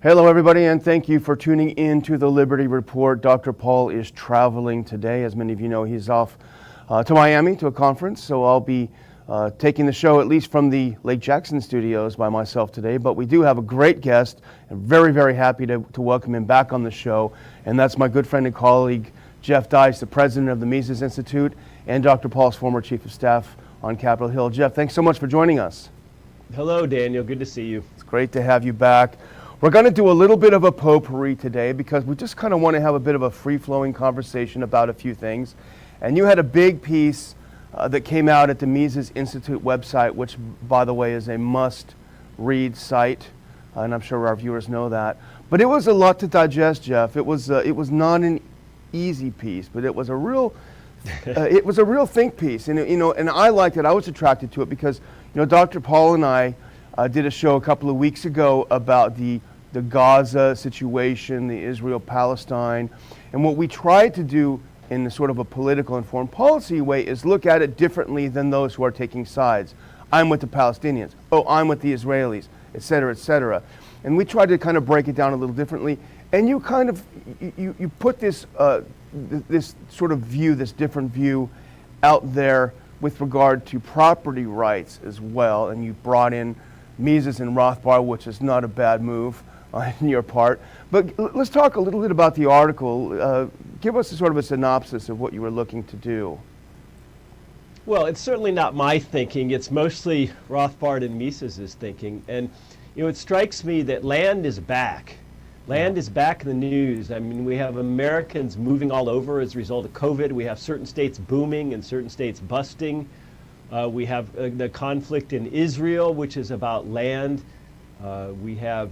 Hello, everybody, and thank you for tuning in to the Liberty Report. Dr. Paul is traveling today. As many of you know, he's off to Miami to a conference, so I'll be taking the show at least from the Lake Jackson studios by myself today. But we do have a great guest, and very, very happy to welcome him back on the show, and that's my good friend and colleague, Jeff Deist, the president of the Mises Institute, and Dr. Paul's former chief of staff on Capitol Hill. Jeff, thanks so much for joining us. Hello, Daniel. Good to see you. It's great to have you back. We're going to do a little bit of a potpourri today because we just kind of want to have a bit of a free-flowing conversation about a few things. And you had a big piece that came out at the Mises Institute website, which, by the way, is a must-read site, and I'm sure our viewers know that. But it was a lot to digest, Jeff. It was not an easy piece, but it was a real think piece, and and I liked it. I was attracted to it because Dr. Paul and I did a show a couple of weeks ago about the Gaza situation, the Israel-Palestine, and what we tried to do in sort of a political and foreign policy way is look at it differently than those who are taking sides. I'm with the Palestinians. Oh, I'm with the Israelis, et cetera, et cetera. And we tried to kind of break it down a little differently. And you kind of, you put this, this sort of view, this different view out there with regard to property rights as well. And you brought in Mises and Rothbard, which is not a bad move on your part. But let's talk a little bit about the article. Give us a sort of a synopsis of what you were looking to do. Well, it's certainly not my thinking. It's mostly Rothbard and Mises's thinking. And it strikes me that land is back. Land is back in the news. I mean, we have Americans moving all over as a result of COVID. We have certain states booming and certain states busting. We have the conflict in Israel, which is about land. We have,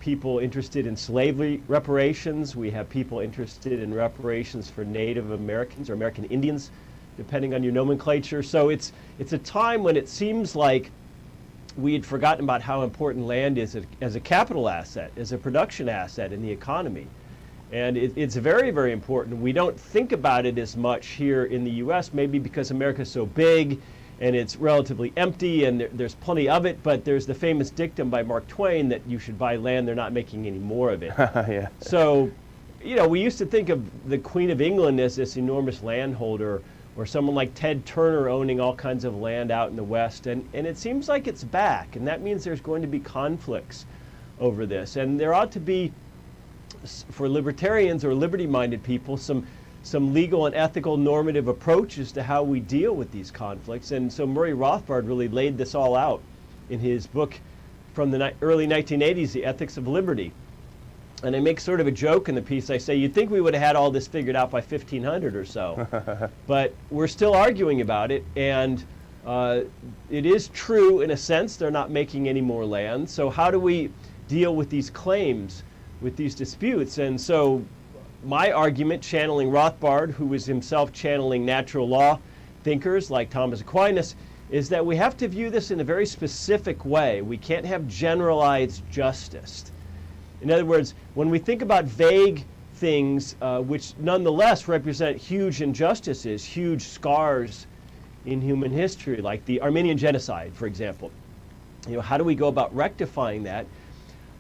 people interested in slavery reparations. We have people interested in reparations for Native Americans or American Indians, depending on your nomenclature. So it's a time when it seems like we had forgotten about how important land is as a capital asset, as a production asset in the economy. And it's very, very important. We don't think about it as much here in the U.S., maybe because America's so big and it's relatively empty and there's plenty of it, but there's the famous dictum by Mark Twain that you should buy land, they're not making any more of it. Yeah. So, we used to think of the Queen of England as this enormous landholder, or someone like Ted Turner owning all kinds of land out in the West, and it seems like it's back, and that means there's going to be conflicts over this. And there ought to be, for libertarians or liberty-minded people, some legal and ethical normative approaches to how we deal with these conflicts. And so Murray Rothbard really laid this all out in his book from the early 1980s, The Ethics of Liberty. And I make sort of a joke in the piece. I say, you'd think we would have had all this figured out by 1500 or so. But we're still arguing about it, and it is true in a sense they're not making any more land. So how do we deal with these claims, with these disputes? And so my argument, channeling Rothbard, who was himself channeling natural law thinkers like Thomas Aquinas, is that we have to view this in a very specific way. We can't have generalized justice. In other words, when we think about vague things, which nonetheless represent huge injustices, huge scars in human history, like the Armenian genocide, for example, how do we go about rectifying that?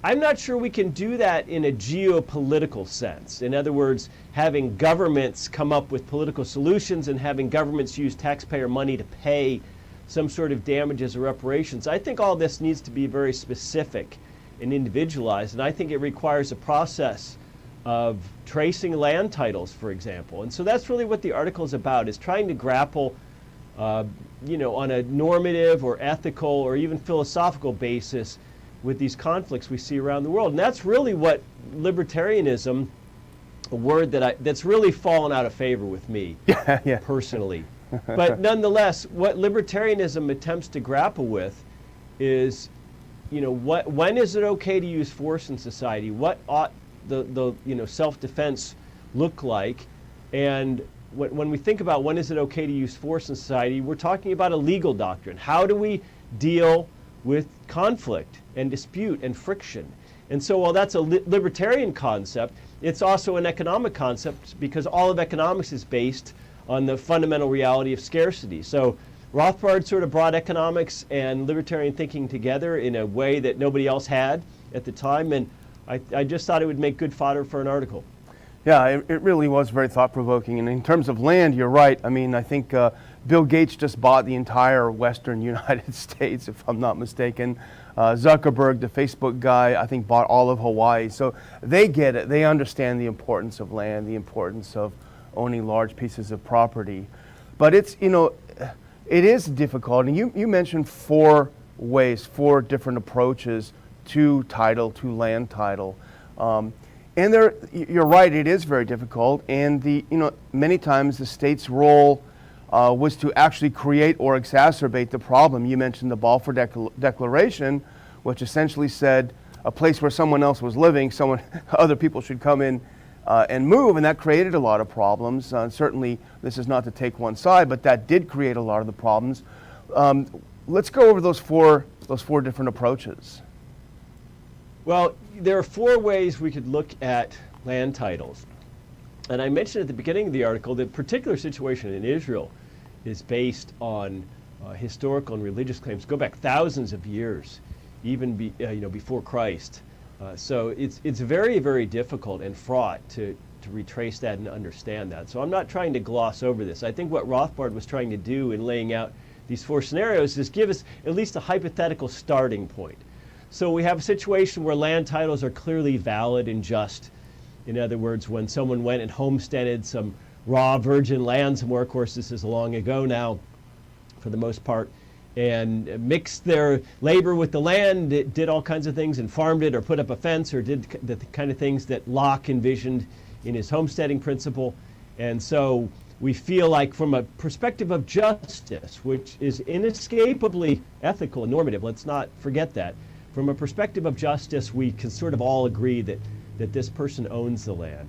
I'm not sure we can do that in a geopolitical sense. In other words, having governments come up with political solutions and having governments use taxpayer money to pay some sort of damages or reparations. I think all this needs to be very specific and individualized, and I think it requires a process of tracing land titles, for example. And so that's really what the article is about, is trying to grapple on a normative or ethical or even philosophical basis with these conflicts we see around the world. And that's really what libertarianism, a word that's really fallen out of favor with me personally. But nonetheless, what libertarianism attempts to grapple with is, when is it okay to use force in society? What ought the self-defense look like? And when we think about when is it okay to use force in society, we're talking about a legal doctrine. How do we deal with conflict and dispute and friction? And so while that's a libertarian concept, it's also an economic concept, because all of economics is based on the fundamental reality of scarcity. So Rothbard sort of brought economics and libertarian thinking together in a way that nobody else had at the time, and I just thought it would make good fodder for an article. Yeah, it really was very thought-provoking. And in terms of land, you're right. I mean, I think Bill Gates just bought the entire western United States, if I'm not mistaken. Zuckerberg, the Facebook guy, I think bought all of Hawaii. So they get it. They understand the importance of land, the importance of owning large pieces of property. But it's, it is difficult. And you mentioned four different approaches to title, to land title. And you're right, it is very difficult. And many times the state's role was to actually create or exacerbate the problem. You mentioned the Balfour Declaration, which essentially said a place where someone else was living, other people should come in and move, and that created a lot of problems. Certainly, this is not to take one side, but that did create a lot of the problems. Let's go over those four different approaches. Well, there are four ways we could look at land titles. And I mentioned at the beginning of the article that particular situation in Israel is based on historical and religious claims go back thousands of years, even before Christ. So it's very, very difficult and fraught to retrace that and understand that. So I'm not trying to gloss over this. I think what Rothbard was trying to do in laying out these four scenarios is give us at least a hypothetical starting point. So we have a situation where land titles are clearly valid and just. In other words, when someone went and homesteaded some raw virgin land somewhere, of course this is long ago now for the most part, and mixed their labor with the land, did all kinds of things and farmed it or put up a fence or did the kind of things that Locke envisioned in his homesteading principle. And so we feel like from a perspective of justice, which is inescapably ethical and normative, let's not forget that. From a perspective of justice, we can sort of all agree that this person owns the land.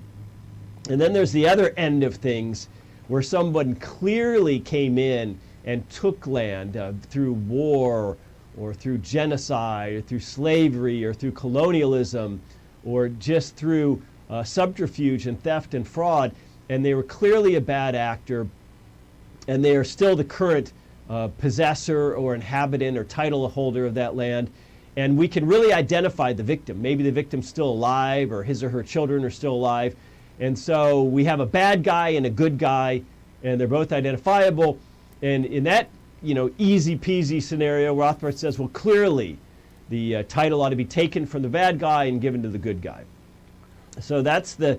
And then there's the other end of things where someone clearly came in and took land through war or through genocide or through slavery or through colonialism or just through subterfuge and theft and fraud, and they were clearly a bad actor, and they are still the current possessor or inhabitant or title holder of that land. And we can really identify the victim. Maybe the victim's still alive or his or her children are still alive. And so we have a bad guy and a good guy, and they're both identifiable. And in that, easy peasy scenario, Rothbard says, well, clearly the title ought to be taken from the bad guy and given to the good guy. So that's the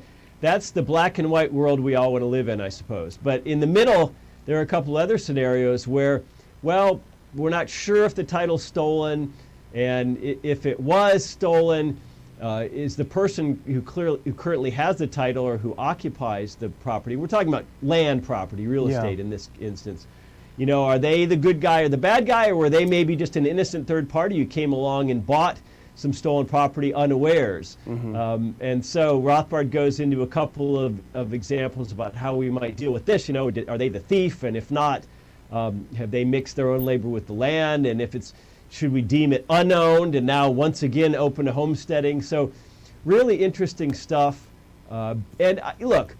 black and white world we all want to live in, I suppose. But in the middle, there are a couple other scenarios where, well, we're not sure if the title's stolen. And if it was stolen, is the person who currently has the title or who occupies the property, we're talking about land property, real estate in this instance, are they the good guy or the bad guy, or were they maybe just an innocent third party who came along and bought some stolen property unawares? Mm-hmm. And so Rothbard goes into a couple of examples about how we might deal with this. Are they the thief? And if not, have they mixed their own labor with the land? And if should we deem it unowned and now once again open to homesteading? So really interesting stuff. Look,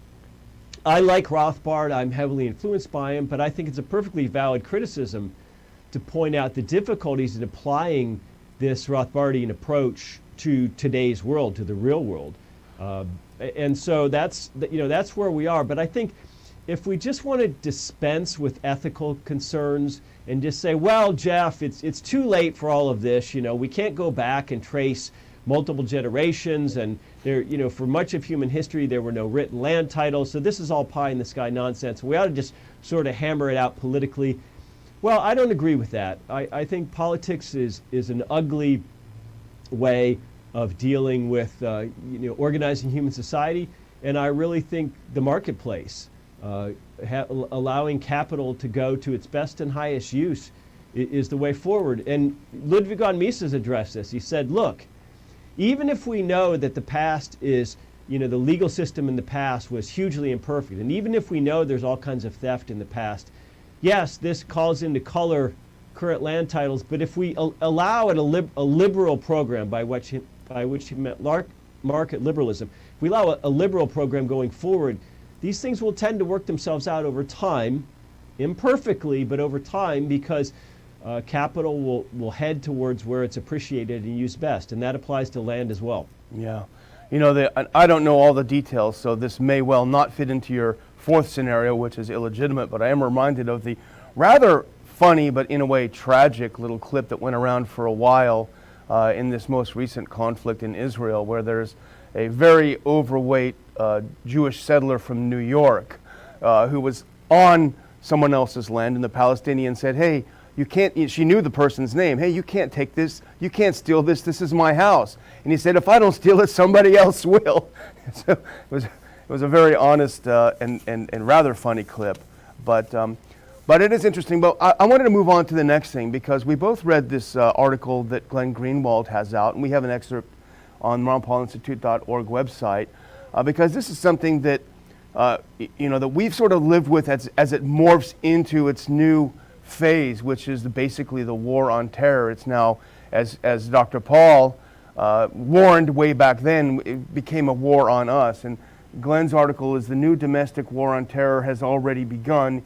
I like Rothbard. I'm heavily influenced by him, but I think it's a perfectly valid criticism to point out the difficulties in applying this Rothbardian approach to today's world, to the real world. And so that's where we are. But I think if we just want to dispense with ethical concerns and just say, well, Jeff, it's too late for all of this. We can't go back and trace multiple generations, and there, for much of human history, there were no written land titles. So this is all pie in the sky nonsense. We ought to just sort of hammer it out politically. Well, I don't agree with that. I think politics is an ugly way of dealing with organizing human society, and I really think the marketplace, allowing capital to go to its best and highest use is the way forward. And Ludwig von Mises addressed this. He said, look, even if we know that the past is, the legal system in the past was hugely imperfect, and even if we know there's all kinds of theft in the past, yes, this calls into color current land titles, but if we allow it a liberal program, by which he meant market liberalism, if we allow a liberal program going forward, these things will tend to work themselves out over time, imperfectly, but over time, because capital will head towards where it's appreciated and used best, and that applies to land as well. Yeah. You know, I don't know all the details, so this may well not fit into your fourth scenario, which is illegitimate, but I am reminded of the rather funny, but in a way tragic little clip that went around for a while in this most recent conflict in Israel, where there's a very overweight Jewish settler from New York who was on someone else's land, and the Palestinian said, hey, you can't, she knew the person's name, hey, you can't take this, you can't steal this, this is my house. And he said, if I don't steal it, somebody else will. So it was a very honest and rather funny clip. But it is interesting. But I wanted to move on to the next thing, because we both read this article that Glenn Greenwald has out, and we have an excerpt on ronpaulinstitute.org website, because this is something that that we've sort of lived with as it morphs into its new phase, which is basically the war on terror. It's now, as Dr. Paul warned way back then, it became a war on us. And Glenn's article is the new domestic war on terror has already begun,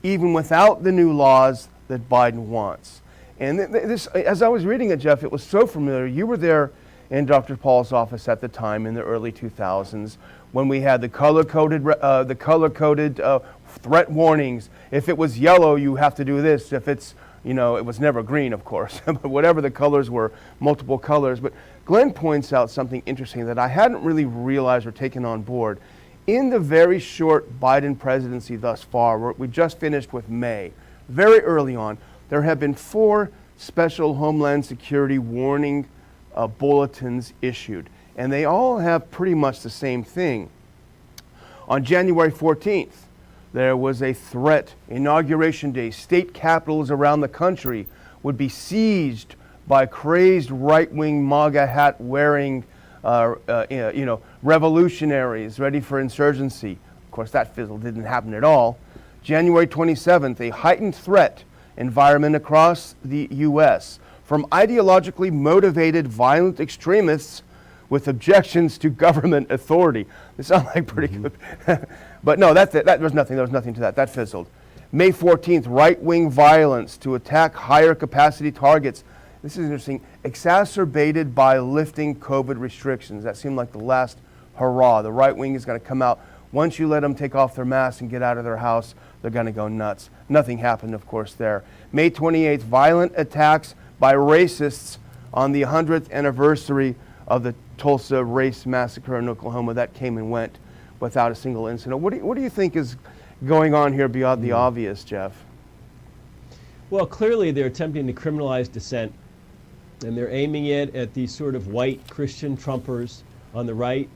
even without the new laws that Biden wants. And this, as I was reading it, Jeff, it was so familiar. You were there in Dr. Paul's office at the time in the early 2000s when we had the color-coded threat warnings. If it was yellow, you have to do this. If it's, it was never green, of course, but whatever the colors were, multiple colors. But Glenn points out something interesting that I hadn't really realized or taken on board. In the very short Biden presidency thus far, we just finished with May, very early on, there have been 4 special Homeland Security warning bulletins issued, and they all have pretty much the same thing. On January 14th, there was a threat, Inauguration Day, state capitals around the country would be seized by crazed right-wing MAGA hat-wearing revolutionaries ready for insurgency. Of course, that fizzle didn't happen at all. January 27th, a heightened threat environment across the U.S. from ideologically motivated violent extremists with objections to government authority. They sound like pretty good. But no, there was nothing to that. That fizzled. May 14th, right-wing violence to attack higher capacity targets. This is interesting. Exacerbated by lifting COVID restrictions. That seemed like the last hurrah. The right wing is going to come out. Once you let them take off their masks and get out of their house, they're going to go nuts. Nothing happened, of course, there. May 28th, violent attacks by racists on the 100th anniversary of the Tulsa race massacre in Oklahoma. That came and went without a single incident. What do you think is going on here beyond the obvious, Jeff? Well, clearly they're attempting to criminalize dissent, and they're aiming it at these sort of white Christian Trumpers on the right.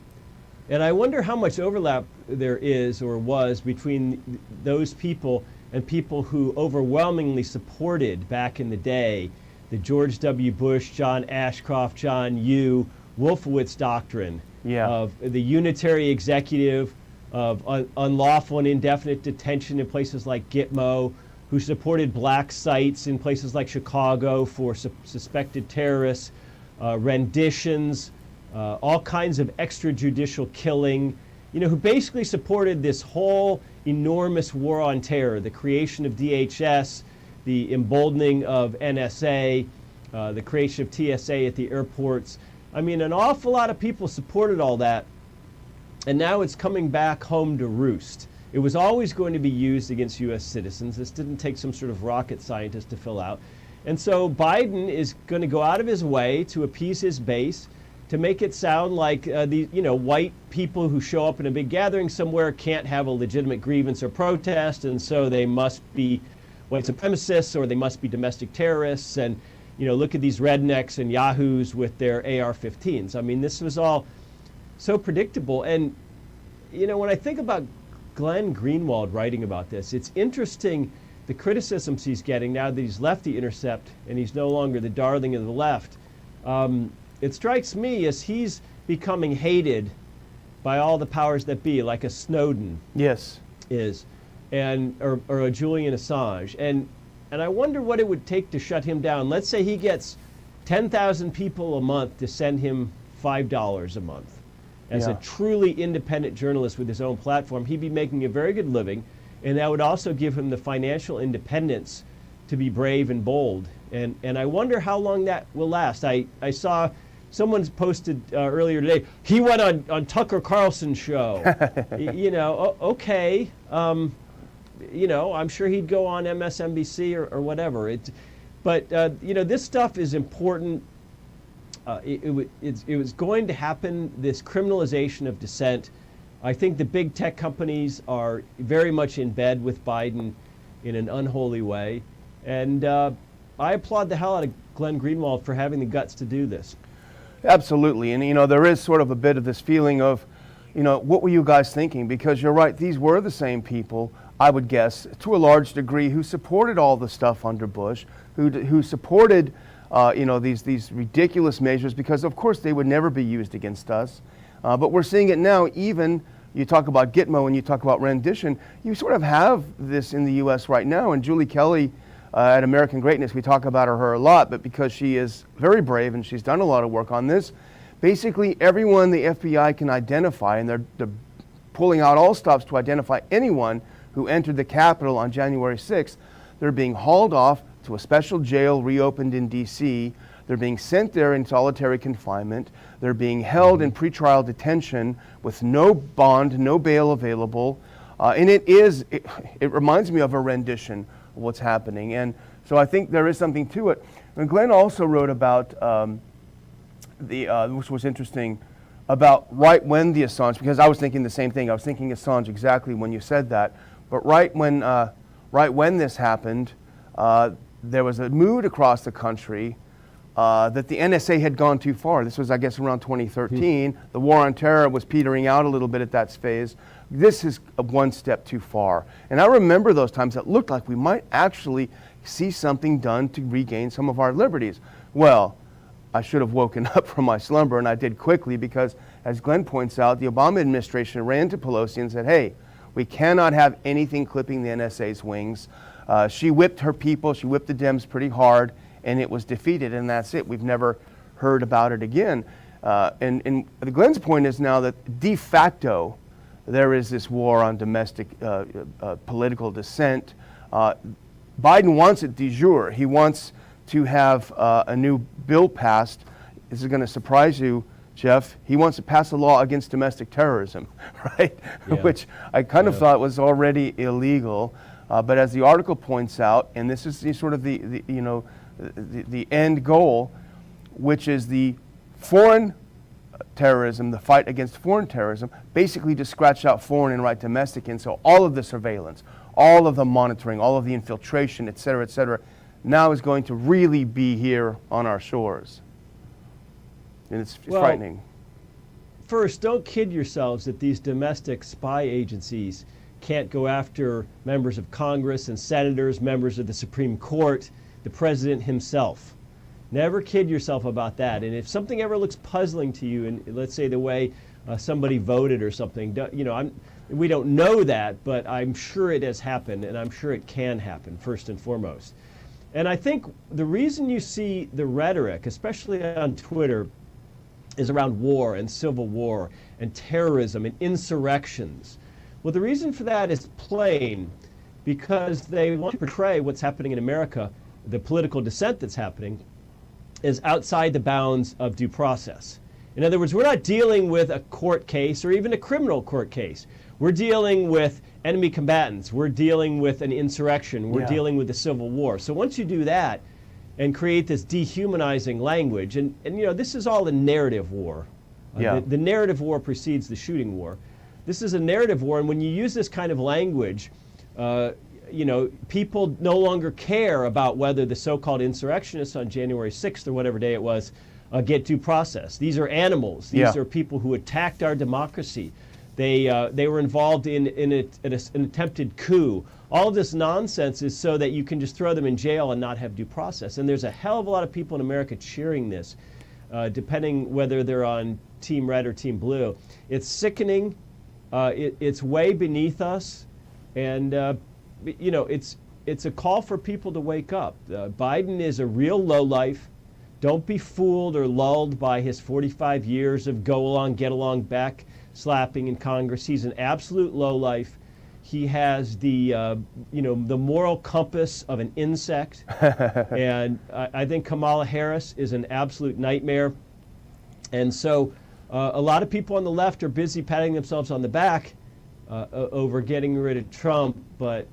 And I wonder how much overlap there is or was between those people and people who overwhelmingly supported back in the day the George W. Bush, John Ashcroft, John Yoo, Wolfowitz doctrine of the unitary executive, of unlawful and indefinite detention in places like Gitmo, who supported black sites in places like Chicago for suspected terrorists, renditions, all kinds of extrajudicial killing, who basically supported this whole enormous war on terror, the creation of DHS, the emboldening of NSA, the creation of TSA at the airports. I mean, an awful lot of people supported all that, and now it's coming back home to roost. It was always going to be used against U.S. citizens. This didn't take some sort of rocket scientist to fill out. And so Biden is going to go out of his way to appease his base, to make it sound like white people who show up in a big gathering somewhere can't have a legitimate grievance or protest, and so they must be white supremacists or they must be domestic terrorists. And look at these rednecks and yahoos with their AR-15s. I mean, this was all so predictable. And when I think about Glenn Greenwald writing about this, it's interesting the criticisms he's getting now that he's left The Intercept and he's no longer the darling of the left. It strikes me as he's becoming hated by all the powers that be, like a Snowden is, or a Julian Assange. And I wonder what it would take to shut him down. Let's say he gets 10,000 people a month to send him $5 a month. As a truly independent journalist with his own platform, he'd be making a very good living, and that would also give him the financial independence to be brave and bold. And I wonder how long that will last. I saw someone's posted earlier today, he went on Tucker Carlson's show. Okay. I'm sure he'd go on MSNBC or whatever. But this stuff is important. It was going to happen, this criminalization of dissent. I think the big tech companies are very much in bed with Biden in an unholy way. And I applaud the hell out of Glenn Greenwald for having the guts to do this. Absolutely. And, there is sort of a bit of this feeling of, what were you guys thinking? Because you're right, these were the same people, I would guess, to a large degree, who supported all the stuff under Bush, who supported, these ridiculous measures, because, of course, they would never be used against us. But we're seeing it now. Even you talk about Gitmo and you talk about rendition, you sort of have this in the U.S. right now. And Julie Kelly at American Greatness, we talk about her a lot, but because she is very brave and she's done a lot of work on this, basically everyone the FBI can identify, and they're pulling out all stops to identify anyone who entered the Capitol on January 6th, they're being hauled off to a special jail reopened in D.C., they're being sent there in solitary confinement. They're being held in pretrial detention with no bond, no bail available. And it reminds me of a rendition of what's happening. And so I think there is something to it. And Glenn also wrote about, which was interesting, about right when the Assange, because I was thinking the same thing. I was thinking Assange exactly when you said that. But right when this happened, there was a mood across the country that the NSA had gone too far. This was, I guess, around 2013. The war on terror was petering out a little bit at that phase. This is one step too far. And I remember those times that looked like we might actually see something done to regain some of our liberties. Well, I should have woken up from my slumber, and I did quickly because, as Glenn points out, the Obama administration ran to Pelosi and said, hey, we cannot have anything clipping the NSA's wings. She whipped her people. She whipped the Dems pretty hard, and it was defeated, and that's it. We've never heard about it again. And Glenn's point is now that de facto there is this war on domestic political dissent. Biden wants it de jure. He wants to have a new bill passed. This is going to surprise you, Jeff. He wants to pass a law against domestic terrorism, right? Yeah. Which I kind of thought was already illegal. But as the article points out, and this is sort of the end goal, which is the foreign terrorism, the fight against foreign terrorism, basically to scratch out foreign and write domestic in. So all of the surveillance, all of the monitoring, all of the infiltration, et cetera, now is going to really be here on our shores. And it's frightening. First, don't kid yourselves that these domestic spy agencies can't go after members of Congress and senators, members of the Supreme Court, the president himself. Never kid yourself about that. And if something ever looks puzzling to you, and let's say the way somebody voted or something, we don't know that, but I'm sure it has happened, and I'm sure it can happen, first and foremost. And I think the reason you see the rhetoric, especially on Twitter, is around war and civil war and terrorism and insurrections. Well, the reason for that is plain, because they want to portray what's happening in America, the political dissent that's happening, is outside the bounds of due process. In other words, we're not dealing with a court case or even a criminal court case. We're dealing with enemy combatants. We're dealing with an insurrection. We're dealing with the Civil War. So once you do that and create this dehumanizing language, and this is all a narrative war. The narrative war precedes the shooting war. This is a narrative war, and when you use this kind of language, people no longer care about whether the so-called insurrectionists on January 6th or whatever day it was get due process. These are animals. These are people who attacked our democracy. They were involved in an attempted coup. All of this nonsense is so that you can just throw them in jail and not have due process. And there's a hell of a lot of people in America cheering this, depending whether they're on Team Red or Team Blue. It's sickening. It's way beneath us, and it's a call for people to wake up. Biden is a real lowlife. Don't be fooled or lulled by his 45 years of go along, get along, back slapping in Congress. He's an absolute lowlife. He has the the moral compass of an insect, and I think Kamala Harris is an absolute nightmare. And so a lot of people on the left are busy patting themselves on the back over getting rid of Trump, but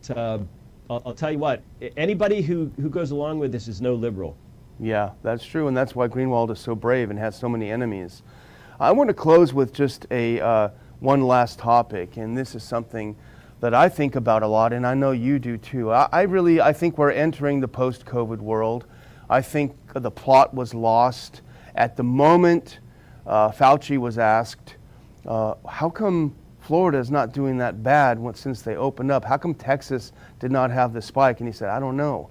I'll tell you what, anybody who goes along with this is no liberal. Yeah, that's true, and that's why Greenwald is so brave and has so many enemies. I want to close with just a one last topic, and this is something that I think about a lot, and I know you do too. I think we're entering the post-COVID world. I think the plot was lost at the moment Fauci was asked, how come Florida is not doing that bad since they opened up? How come Texas did not have the spike? And he said, I don't know.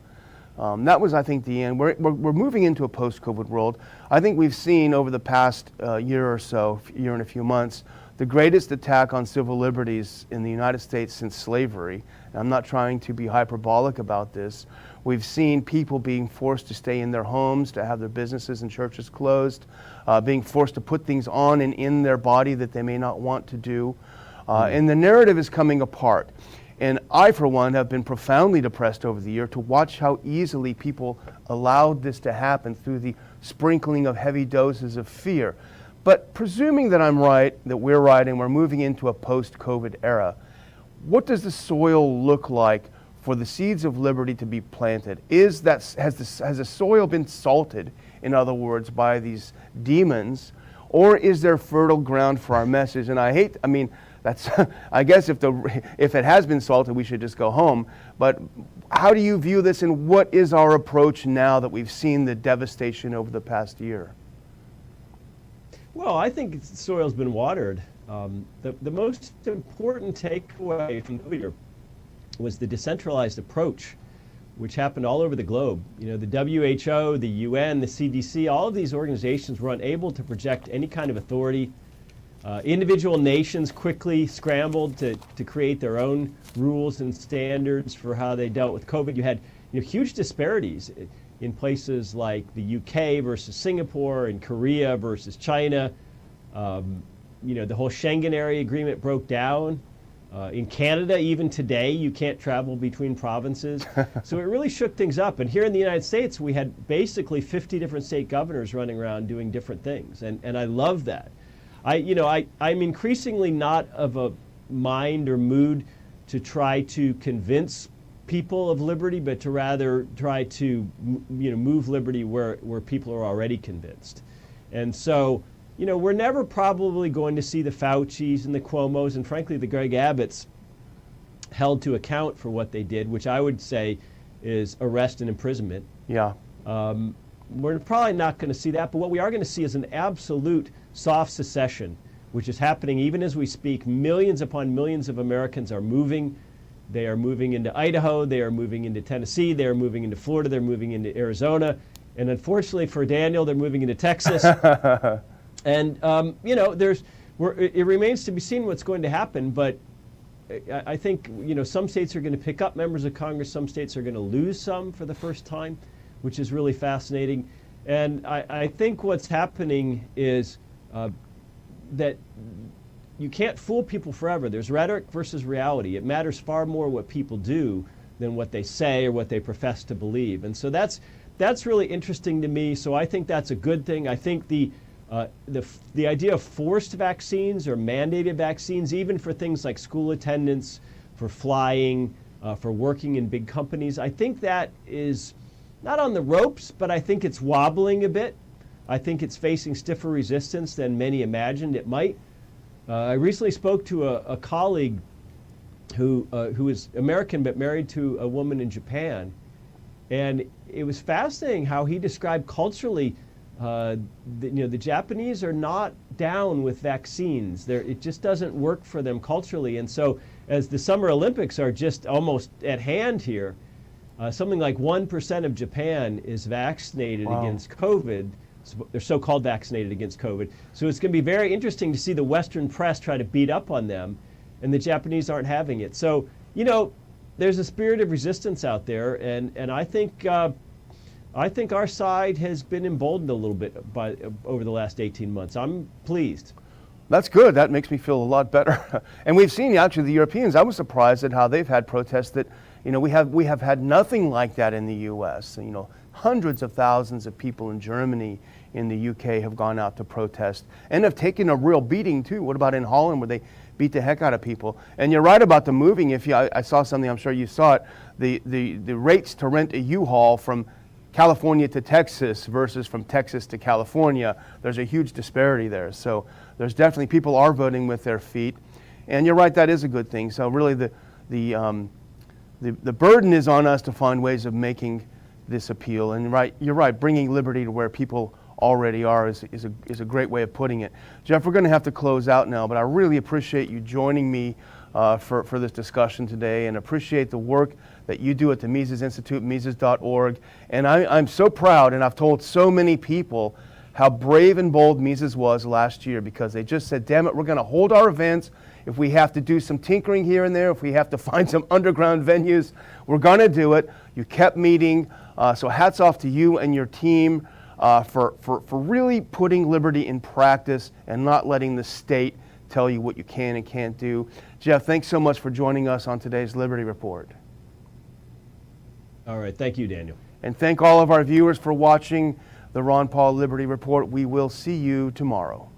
That was, I think, the end. We're moving into a post-COVID world. I think we've seen over the past year or so, year and a few months, the greatest attack on civil liberties in the United States since slavery. And I'm not trying to be hyperbolic about this. We've seen people being forced to stay in their homes, to have their businesses and churches closed, being forced to put things on and in their body that they may not want to do. And the narrative is coming apart. And I, for one, have been profoundly depressed over the year to watch how easily people allowed this to happen through the sprinkling of heavy doses of fear. But presuming that I'm right, that we're right, and we're moving into a post-COVID era, what does the soil look like for the seeds of liberty to be planted? Has the soil been salted, in other words, by these demons, or is there fertile ground for our message? And that's, I guess if it has been salted, we should just go home. But how do you view this, and what is our approach now that we've seen the devastation over the past year? Well, I think the soil's been watered. The most important takeaway from the year was the decentralized approach, which happened all over the globe. You know, the WHO, the UN, the CDC, all of these organizations were unable to project any kind of authority. Individual nations quickly scrambled to create their own rules and standards for how they dealt with COVID. You had huge disparities in places like the UK versus Singapore, and Korea versus China. The whole Schengen area agreement broke down. In Canada, even today, you can't travel between provinces. So it really shook things up. And here in the United States, we had basically 50 different state governors running around doing different things. And I love that. I'm increasingly not of a mind or mood to try to convince people of liberty, but to rather try to move liberty where people are already convinced. And so, we're never probably going to see the Faucis and the Cuomos and frankly the Greg Abbotts held to account for what they did, which I would say is arrest and imprisonment. Yeah. We're probably not going to see that, but what we are going to see is an absolute soft secession, which is happening even as we speak. Millions upon millions of Americans are moving. They are moving into Idaho, they are moving into Tennessee, they are moving into Florida, they're moving into Arizona, and unfortunately for Daniel, they're moving into Texas. And it remains to be seen what's going to happen, but I think some states are going to pick up members of Congress, some states are going to lose some for the first time, which is really fascinating. And I think what's happening is that you can't fool people forever. There's rhetoric versus reality. It matters far more what people do than what they say or what they profess to believe. And so that's really interesting to me. So I think that's a good thing. I think the idea of forced vaccines or mandated vaccines, even for things like school attendance, for flying, for working in big companies, I think that is not on the ropes, but I think it's wobbling a bit. I think it's facing stiffer resistance than many imagined it might. I recently spoke to a colleague who is American but married to a woman in Japan, and it was fascinating how he described culturally the Japanese are not down with vaccines. It just doesn't work for them culturally, and so as the Summer Olympics are just almost at hand here, something like 1% of Japan is vaccinated against COVID. They're so-called vaccinated against COVID. So it's going to be very interesting to see the Western press try to beat up on them, and the Japanese aren't having it. So, there's a spirit of resistance out there, and I think our side has been emboldened a little bit over the last 18 months. I'm pleased. That's good. That makes me feel a lot better. And we've seen actually the Europeans. I was surprised at how they've had protests that, we have had nothing like that in the U.S. Hundreds of thousands of people in Germany, in the UK have gone out to protest and have taken a real beating too. What about in Holland where they beat the heck out of people? And you're right about the moving. I saw something, I'm sure you saw it, the rates to rent a U-Haul from California to Texas versus from Texas to California, there's a huge disparity there. So there's definitely, people are voting with their feet. And you're right, that is a good thing. So really the burden is on us to find ways of making this appeal. And you're right, bringing liberty to where people already are is a great way of putting it. Jeff, we're going to have to close out now, but I really appreciate you joining me for this discussion today, and appreciate the work that you do at the Mises Institute, Mises.org. And I'm so proud, and I've told so many people how brave and bold Mises was last year, because they just said, damn it, we're going to hold our events. If we have to do some tinkering here and there, if we have to find some underground venues, we're going to do it. You kept meeting. So hats off to you and your team for really putting liberty in practice and not letting the state tell you what you can and can't do. Jeff, thanks so much for joining us on today's Liberty Report. All right, thank you, Daniel. And thank all of our viewers for watching the Ron Paul Liberty Report. We will see you tomorrow.